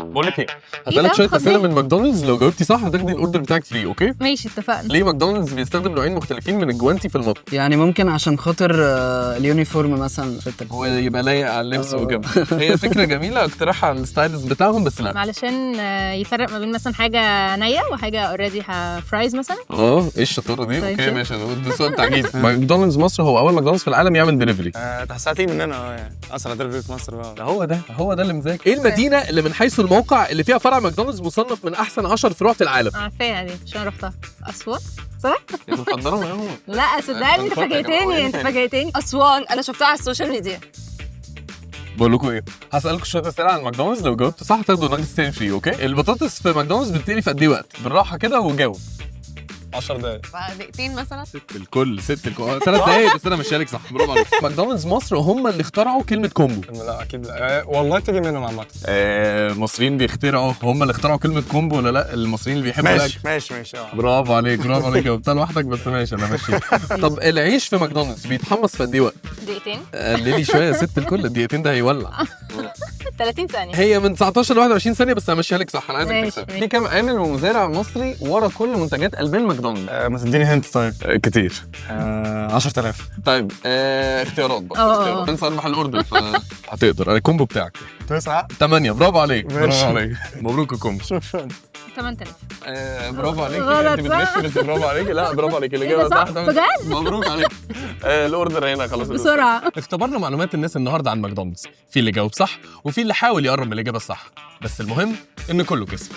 بقول لك ايه، هسألك شويه اسئله من ماكدونالدز، لو جاوبتي صح هتاخدي الاوردر بتاعك فري. اوكي ماشي اتفقنا. ليه ماكدونالدز بيستخدم نوعين مختلفين من الجوانتي في المطبخ؟ يعني ممكن عشان خاطر اليونيفورم مثلا هو يبقى لايق على اللبس وكده. هي فكره جميله اقتراحها على الستايلز بتاعهم، بس لا علشان يفرق ما بين مثلا حاجه نيه وحاجه اوريدي فرايز مثلا. ايه الشطاره دي؟ اوكي ماشي، ده سؤال تعجيزي. ماكدونالدز مصر هو اول ماكدونالدز في العالم يعمل دليفري. تحساتي مننا يعني اسرع دليفري في مصر بقى. هو ده اللي مذاكر. ايه المدينه اللي من حيث الموقع اللي فيها فرع ماكدونالدز مصنف من احسن 10 فروع في العالم؟ عارفاها دي عشان رحتها. اسوان صح؟ يا محضره معاهم. لا صدقني انت فاجئتني. اسوان انا شفتها على السوشيال ميديا. بقول لكم ايه، هسألكم شويه اسئله عن ماكدونالدز، لو جاوبتوا صح تاخدوا ناجتس تاني فري. اوكي البطاطس في ماكدونالدز بتقلي في قد ايه وقت؟ بالراحه كده وجاوب. 10 دقايق. دقيقتين مثلا. ست الكل 3 دقايق بس انا مش شارك صح. برافو عليك. ماكدونالدز مصر هم اللي اخترعوا كلمه كومبو. لا اكيد لا. والله تيجي منهم عامه. المصريين بيخترعوا، هم اللي اخترعوا كلمه كومبو ولا لا؟ المصريين اللي بيحبوا الاكل. ماشي برافو عليك جاوبتها لوحدك بس ماشي انا ماشي. طب العيش في ماكدونالدز بيتحمص في قد ايه وقت؟ دقيقتين. قللي شويه يا ست الكل، الدقيقتين ده هيولع. 30 ثانيه. هي من 19 ل 21 ثانيه بس همشيها لك صح. انا عايزك ماشي، تكسب. ماشي. في كام عامل ومزارع مصري ورا كل منتجات البان ماكدونالدز؟ ما تديني هنت طيب. كتير. 10000. طيب اختيارات بقى. انسى اربح الاوردر هتقدر. الكومبو بتاعك 9. 8. برافو عليك. ماشي. مبروك الكومبو. شكرا. 8000. برافو عليك. غلط، انت صح؟ بتغشي بس برافو عليك. لا برافو عليك، إيه الاجابه ده صح؟ صح. بجد؟ مبروك عليك. الاوردر هنا خلاص. بسرعه. اختبرنا معلومات الناس النهارده عن ماكدونالدز، في اللي جاوب صح وفي اللي حاول يقرب من الاجابه الصح، بس المهم ان كله كسب.